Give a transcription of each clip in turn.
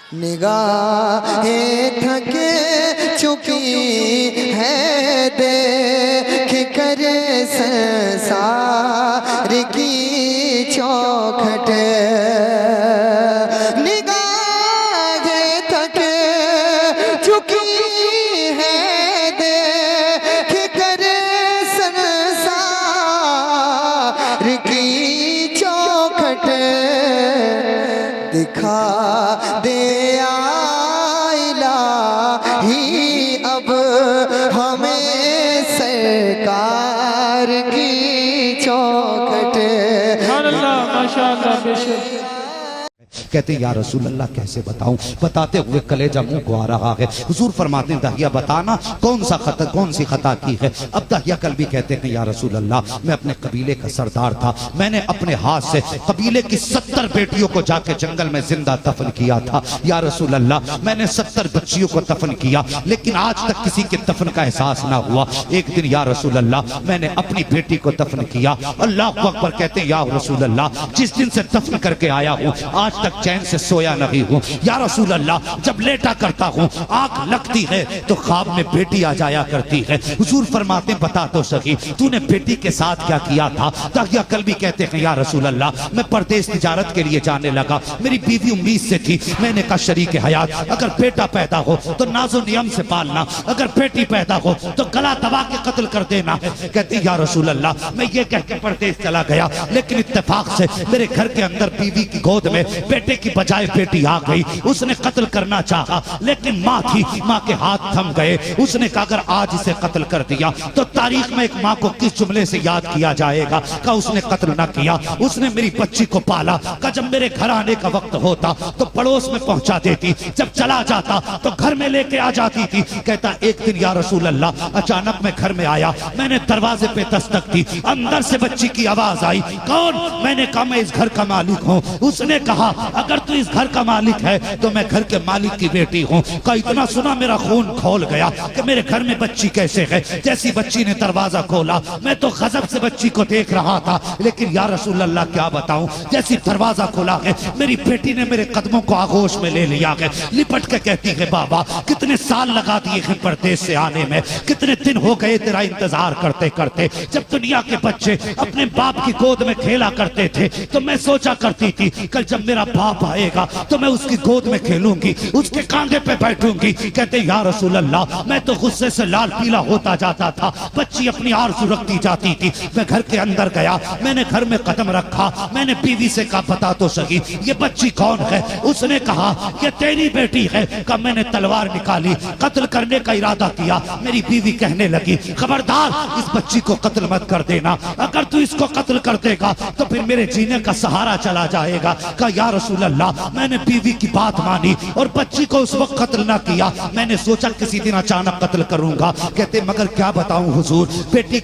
निगाहें थके चुकी है देख कर संसार की चौखट। निगाहें थके चुकी है देख कर संसार की चौखट। दिखा दे इलाही अब हमें सरकार की चौखट। माशाअल्लाह बेशक। कहते या रसूल अल्लाह कैसे बताऊं, बताते हुए कलेजा मुंह को आ रहा है। हुजूर फरमाते हैं दहिया बताना कौन सी खता की है। अब दहिया कल भी कहते हैं या रसूल अल्लाह मैं अपने कबीले का सरदार था, मैंने अपने हाथ से कबीले की 70 बेटियों को जाके जंगल में जिंदा दफन किया था। या रसूल अल्लाह मैंने 70 बच्चियों को दफन किया, लेकिन आज तक किसी के दफन का एहसास ना हुआ। एक दिन या रसूल अल्लाह मैंने अपनी बेटी को दफन किया। अल्लाह अकबर। कहते हैं या रसूल अल्लाह जिस दिन से दफन करके आया हूँ आज तक चैन से सोया नहीं हूँ। या रसूल अल्लाह जब लेटा करता हूँ आंख लगती है तो ख्वाब में बेटी आ जाया करती है। हुजूर फरमाते बता तो सही तूने बेटी के साथ क्या किया था। दहिया कल भी कहते हैं या रसूल अल्लाह मैं परदेश तिजारत के लिए जाने लगा, मेरी बीवी उम्मीद से थी, मैंने कहा शरीक हयात अगर बेटा पैदा हो तो नाजो नियम से पालना, अगर बेटी पैदा हो तो गला दबा के कत्ल कर देना। कहती या रसूल अल्लाह मैं ये कह के परदेश चला गया, लेकिन इत्तेफाक से मेरे घर के अंदर बीवी की गोद में बेटे की बजाय बेटी आ गई। उसने कत्ल करना चाहा लेकिन माँ थी, माँ के हाथ थम गए। उसने कहा अगर आज इसे कत्ल कर दिया तो तारीख में एक माँ को किस जुमले से याद किया जाएगा। कहा उसने कत्ल ना किया, उसने मेरी बच्ची को पाला। कहा जब मेरे घर आने का वक्त होता तो पड़ोस में पहुंचा देती, जब चला जाता तो घर में लेके आ जाती थी। कहता एक दिन या रसूल अल्लाह अचानक मैं घर में आया, मैंने दरवाजे पे दस्तक दी, अंदर से बच्ची की आवाज आई कौन। मैंने कहा मैं इस घर का मालिक हूँ। उसने कहा अगर तू इस घर का मालिक है तो मैं घर के मालिक की बेटी हूँ। का इतना सुना मेरा खून खोल गया कि मेरे घर में बच्ची कैसे है। जैसी बच्ची ने दरवाजा खोला मैं तो गजब से बच्ची को देख रहा था, लेकिन या रसूल अल्लाह क्या बताऊं जैसी दरवाजा खोला है मेरी बेटी ने मेरे कदमों को आगोश में ले लिया है। लिपट के कहती है बाबा कितने साल लगा दिए हैं परदेश से आने में, कितने दिन हो गए तेरा इंतजार करते करते। जब दुनिया के बच्चे अपने बाप की गोद में खेला करते थे तो मैं सोचा करती थी कल जब मेरा बाप आएगा तो मैं उसकी गोद में खेलूंगी, उसके कांधे पे बैठूंगी। कहते या रसूल अल्लाह मैं तो गुस्से से लाल पीला होता जाता था, बच्ची अपनी आरज़ू रखती जाती थी। मैं घर के अंदर गया, मैंने घर में कदम रखा, मैंने बीवी से कहा बता तो सही ये बच्ची कौन है। उसने कहा ये तेरी बेटी है। कहा मैंने तलवार निकाली, कत्ल करने का इरादा किया। मेरी बीवी कहने लगी खबरदार इस बच्ची को कत्ल मत कर देना, अगर तू इसको कत्ल कर देगा तो फिर मेरे जीने का सहारा चला जाएगा। कहा या रसूल अल्लाह मैंने बीवी की बात मानी और बच्ची को उस वक्त कत्ल ना किया, मैंने सोचा किसी दिन अचानक कत्ल करूंगा। कहते मगर क्या बताऊं हुजूर बेटी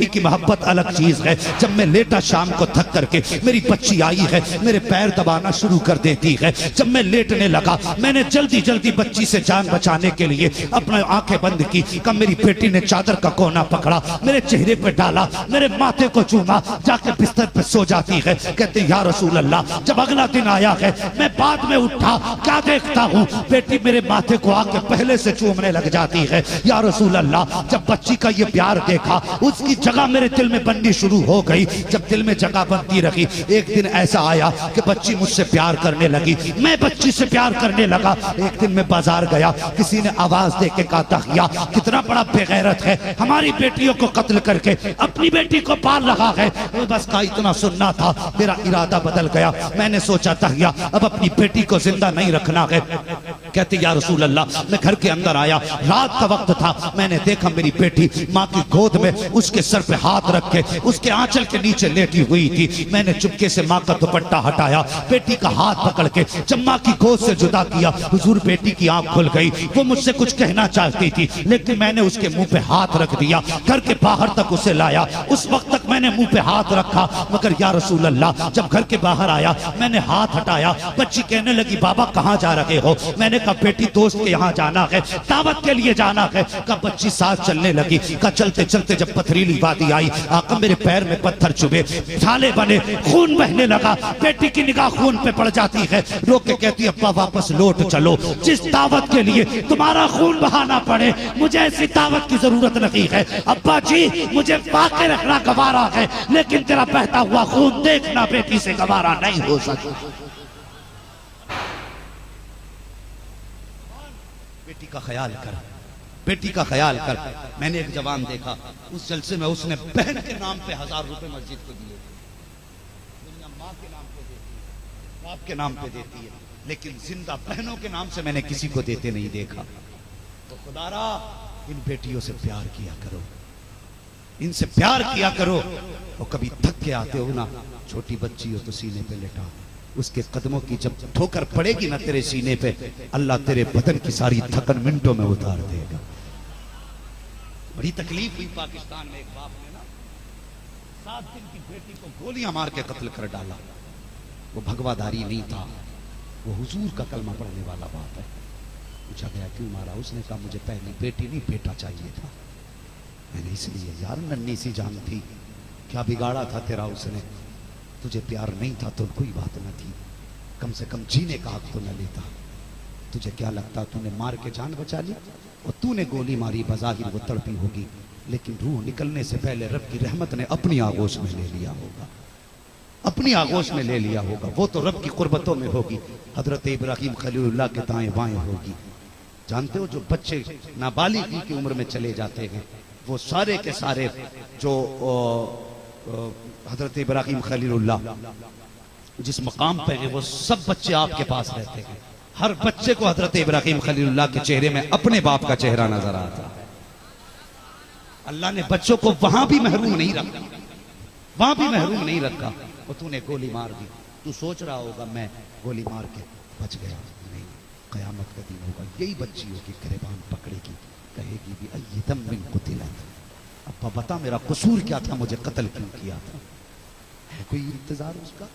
की मोहब्बत अलग चीज है। जब मैं लेटा शाम को थक करके मेरी बच्ची आई है, मेरे पैर दबाना शुरू कर देती है। जब मैं लेटने लगा मैंने जल्दी जल्दी बच्ची से जान बचाने के लिए अपने आंखें बंद की। कब मेरी बेटी ने चादर का कोना पकड़ा, मेरे चेहरे पे डाला, मेरे माथे को चूमा, जाके बिस्तर पे सो जाती है। कहते या रसूल अल्लाह जब अगला दिन आया है मैं बाद में उठा, क्या देखता हूँ बेटी मेरे माथे को आके पहले से चूमने लग जाती है। या रसूल अल्लाह जब बच्ची का ये प्यार देखा उसकी जगह मेरे दिल में बननी शुरू हो गई। जब दिल में जगह बनती रही एक दिन ऐसा आया कि बच्ची मुझसे प्यार करने लगी, मैं बच्ची से प्यार करने लगा। एक दिन मैं बाजार गया, किसी ने आवाज दे के कहा दहिया कितना बड़ा बेगैरत है, हमारी बेटियों को कत्ल करके अपनी बेटी को पाल रहा है। बस का इतना सुनना था, मेरा इरादा बदल गया। मैंने सोचा दहिया अब अपनी बेटी को जिंदा नहीं रखना है। कहते या रसूल अल्लाह मैं घर के अंदर आया, रात का वक्त था, मैंने देखा मेरी बेटी माँ की गोद में उसके सर पे हाथ रख के उसके आंचल के नीचे लेटी हुई थी। मैंने चुपके से माँ का दुपट्टा हटाया, बेटी का हाथ पकड़ के जब माँ की गोद से जुदा किया, हुजूर बेटी की आंख खुल गई। वो मुझसे कुछ कहना चाहती थी लेकिन मैंने उसके मुंह पे हाथ रख दिया, घर के बाहर तक उसे लाया। उस वक्त तक मैंने मुंह पे हाथ रखा, मगर या रसूल अल्लाह जब घर के बाहर आया मैंने हाथ हटाया, बच्ची कहने लगी बाबा कहाँ जा रहे हो। मैंने कहा बेटी दोस्त के यहाँ जाना है, दावत के लिए जाना है। कहा बच्ची साथ चलने लगी। कहा चलते चलते जब पथरीली वादी आई, आका मेरे पैर में पत्थर चुभे, छाले बने, खून बहने लगा। बेटी की निगाह खून पे पड़ जाती है, रो के कहती है अब्बा वापस लौट चलो, जिस दावत के लिए तुम्हारा खून बहाना पड़े मुझे ऐसी दावत की जरूरत नहीं है। अब्बा जी मुझे वाकई रखना गवारा है, लेकिन तेरा बहता हुआ खून देखना बेटी से गवारा नहीं हो सकता। बेटी का ख्याल कर, बेटी का ख्याल कर। मैंने एक जवान देखा, उस जलसे में उसने बहन के नाम पे 1000 रुपए मस्जिद को दिए। दुनिया माँ के नाम पे देती है, बाप के नाम पे देती है, लेकिन जिंदा बहनों के नाम से मैंने किसी को देते नहीं देखा। तो खुदारा इन बेटियों से प्यार किया करो, इनसे प्यार किया करो। और कभी थक के आते हो ना, छोटी बच्ची हो तो सीने पे लेटा, उसके कदमों की जब ठोकर पड़ेगी ना तेरे सीने पे, अल्लाह तेरे बदन की सारी थकन मिनटों में उतार देगा। बड़ी तकलीफ हुई पाकिस्तान में, एक बाप ने ना 7 दिन की बेटी को गोलियां मार के कत्ल कर डाला। वो भगवाधारी नहीं था, वो हुजूर का कलमा पढ़ने वाला बाप है। पूछा गया क्यों मारा? उसने कहा मुझे पहली बेटी नहीं बेटा चाहिए था। मैंने इसलिए, यार नन्ही सी जान थी, क्या बिगाड़ा था तेरा उसने? तुझे प्यार नहीं था तो कोई बात न थी, कम से कम जीने का हक तो न लेता। तुझे क्या लगता तूने मार के जान बचा ली? और तूने गोली मारी, बज़ाहिर वो तड़पी होगी, लेकिन रूह निकलने से पहले रब की रहमत ने अपनी आगोश में ले लिया होगा, अपनी आगोश में ले लिया होगा। वो तो रब की कुर्बतों में होगी, हजरत इब्राहिम खलीलुल्लाह के दाएं बाएं होगी। जानते हो जो बच्चे नाबालिगी की उम्र में चले जाते हैं, वो सारे के सारे जो हजरत इब्राहिम खलीलुल्लाह जिस मकाम पे हैं, वो सब बच्चे आपके पास रहते हैं। हर बच्चे को हजरत इब्राहिम खलीलुल्लाह के चेहरे में अपने बाप का चेहरा नजर आता है। अल्लाह ने बच्चों को वहां भी महरूम नहीं रखा, वहां भी महरूम नहीं रखा। और तूने गोली मार दी, तू सोच रहा होगा मैं गोली मार के बच गया, नहीं, कयामत का दिन होगा, यही बच्ची होगी गिरबान पकड़ेगी, कहेगी भी अय्यदम मिन कुतिलत, अब्बा बता मेरा कसूर क्या था, मुझे कत्ल क्यों किया था? है कोई इंतजार उसका?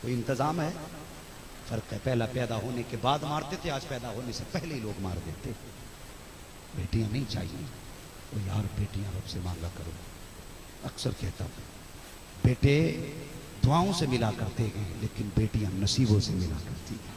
कोई इंतजाम है? फर्क है, पहला पैदा होने के बाद मारते थे, आज पैदा होने से पहले ही लोग मार देते। बेटियां नहीं चाहिए तो यार बेटियां रब से मांगा करो। अक्सर कहता हूं बेटे दुआओं से मिला करते हैं, लेकिन बेटियां नसीबों से मिला करती हैं।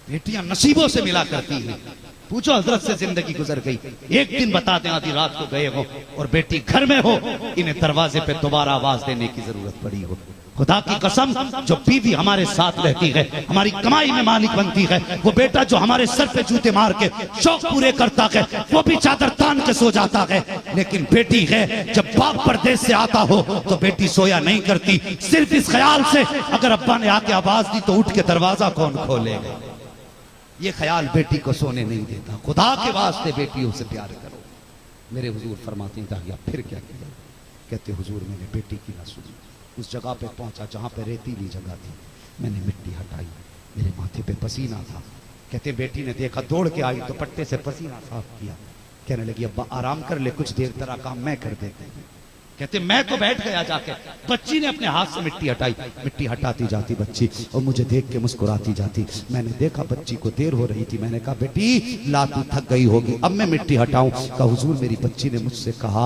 बेटियां नसीबों से मिला करती हैं। पूछो हजरत से जिंदगी गुजर गई, एक दिन बता दें आधी रात को गए हो और बेटी घर में हो, इन्हें दरवाजे पे दोबारा आवाज देने की जरूरत पड़ी हो। खुदा की कसम, जो बीवी हमारे साथ रहती है, हमारी कमाई में मालिक बनती है, वो बेटा जो हमारे सर पे जूते मार के शौक पूरे करता है, वो भी चादर तान के सो जाता है। लेकिन बेटी है, जब बाप परदेश से आता हो तो बेटी सोया नहीं करती, सिर्फ इस ख्याल से अगर अब्बा ने आके आवाज दी तो उठ के दरवाजा कौन खोलेगा। ये ख्याल बेटी को सोने नहीं देता। खुदा के वास्ते बेटियों से प्यार करो। मेरे हुजूर फरमाते हैं दाहिया फिर क्या किया? कहते हुजूर मैंने बेटी की ना सुनी, उस जगह पे पहुंचा जहां पे रेतीली जगह थी, मैंने मिट्टी हटाई, मेरे माथे पे पसीना था। कहते बेटी ने देखा, दौड़ के आई तो पट्टे से पसीना साफ किया। कहने लगी अब्बा आराम कर ले, कुछ देर तेरा काम मैं कर देती हूँ। कहते मैं तो बैठ गया जाके, बच्ची ने अपने हाथ से मिट्टी हटाई, मिट्टी हटाती जाती बच्ची और मुझे देख के मुस्कुराती जाती। मैंने देखा बच्ची को देर हो रही थी, मैंने कहा बेटी ला तू थक गई होगी, अब मैं मिट्टी हटाऊं। कहा हुजूर मेरी बच्ची ने मुझसे कहा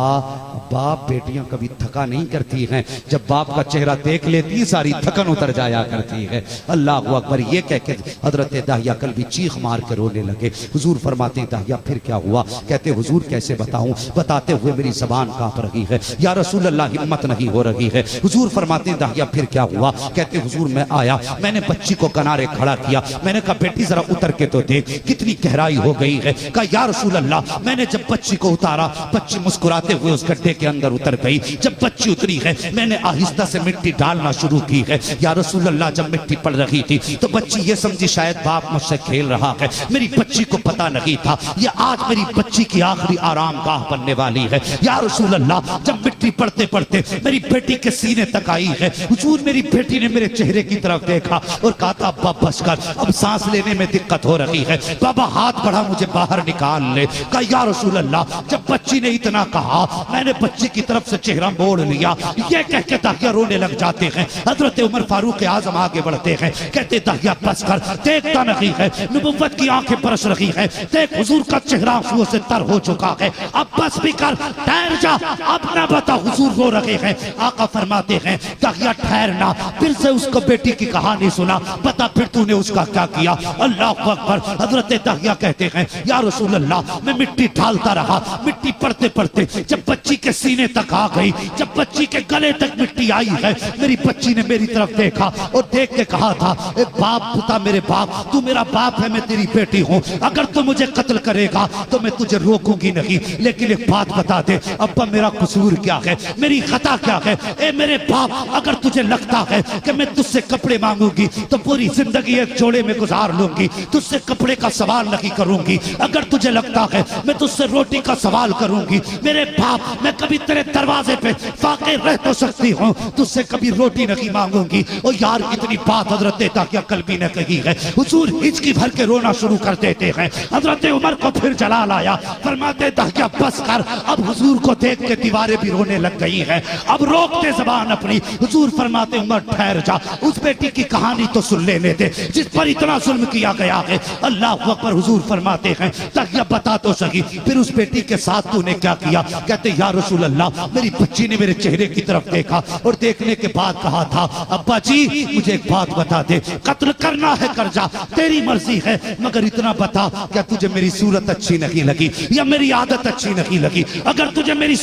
बाप बेटियां कभी थका नहीं करती हैं, जब बाप का चेहरा देख लेती सारी थकन उतर जाया करती है। अल्लाह अकबर। ये कह के हजरत दाहिया कल भी चीख मार के रोने लगे। हुजूर फरमाते दाहिया फिर क्या हुआ? कहते हुजूर कैसे बताऊं, बताते हुए मेरी जबान कांप रही है, या रसूल अल्लाह हिम्मत नहीं हो रही है। हुजूर फरमाते हैं दाहिया फिर क्या हुआ? कहते हुजूर मैं आया, मैंने बच्ची को किनारे खड़ा किया, मैंने कहा बेटी जरा उतर के तो देख कितनी गहराई हो गई है। कहा या रसूल अल्लाह, मैंने जब बच्ची को उतारा, बच्ची मुस्कुराते हुए उस गड्ढे के अंदर उतर गई। जब बच्ची उतरी है, मैंने आहिस्ता से मिट्टी डालना शुरू की है। या रसूल अल्लाह, जब मिट्टी पड़ रही थी तो बच्ची ये समझी शायद बाप मुझसे खेल रहा है, मेरी बच्ची को पता नहीं था ये आज मेरी बच्ची की आखिरी आराम गाह बनने वाली है। या रसूल अल्लाह, जब मिट्टी मिट्टी पड़ते पड़ते मेरी बेटी के सीने तक आई है। हुजूर मेरी बेटी ने मेरे चेहरे की तरफ देखा और कहा था अब्बा बस कर, अब सांस लेने में दिक्कत हो रही है। बाबा हाथ बढ़ा मुझे बाहर निकाल ले। कहा या रसूल अल्लाह। जब बच्ची ने इतना कहा मैंने बच्ची की तरफ से चेहरा मोड़ लिया। ये कह के दाहिया रोने लग जाते हैं। हजरत उमर फारूक आजम आगे बढ़ते हैं, कहते दाहिया बस कर, देखता नहीं है, नबुव्वत की आंखें बरस रही है, देख हुजूर का चेहरा आंसुओं से तर हो चुका है, अब बस भी कर, ठहर जा, अब ना बता हुजूर रो रहे हैं। आका फरमाते हैं दाहिया ठहरना, फिर से उसको बेटी की कहानी सुना, बता फिर तूने उसका क्या किया। अल्लाह अकबर। हजरत दाहिया कहते हैं या रसूल अल्लाह मैं मिट्टी डालता रहा, मिट्टी पड़ते पड़ते जब बच्ची के सीने तक आ गई, जब बच्ची के गले तक मिट्टी आई है, मेरी बच्ची ने मेरी तरफ देखा और देख के कहा था ए बाप बता मेरे बाप, तू मेरा बाप है, मैं तेरी बेटी हूँ, अगर तू मुझे कत्ल करेगा तो मैं तुझे रोकूंगी नहीं, लेकिन एक बात बता दे अब्बा मेरा कसूर क्या है, मेरी खता क्या है। ए मेरे बाप अगर तुझे लगता है कि मैं तुझसे कपड़े मांगूंगी तो पूरी जिंदगी एक जोड़े में गुजार लूंगी, तुझसे कपड़े का सवाल नहीं करूंगी। अगर तुझे लगता है मैं तुझसे रोटी का सवाल करूंगी, मेरे बाप मैं कभी तेरे दरवाजे पे वाकई रह तो सकती हूँ, तुझसे कभी रोटी नहीं मांगूंगी। और यार इतनी बात हजरत दाहिया कल्बी ने कही है। हुजूर हिचकी भर के रोना शुरू कर देते हैं। हजरत उमर को फिर जलाल आया, फरमाते दाहिया बस कर, अब हुजूर को देख के दीवारें भी रोने लग गई हैं, अब रोकते जबान अपनी। हुजूर फरमाते उमर ठहर जा, उस बेटी की कहानी तो सुन लेने दे जिस पर इतना जुल्म किया गया है। अल्लाह अकबर। हुजूर फरमाते हैं दाहिया बता तो सही फिर उस बेटी के साथ तूने क्या किया। कहते या रसूल अल्लाह मेरी बच्ची ने मेरे चेहरे की तरफ देखा और देखने के बाद कहा था अब्बा जी मुझे एक बात बता दे, कत्ल करना है कर जा, तेरी मर्जी है, मगर इतना बता क्या तुझे मेरी सूरत अच्छी नहीं लगी या मेरी आदत अच्छी नहीं लगी। अगर तुझे मेरी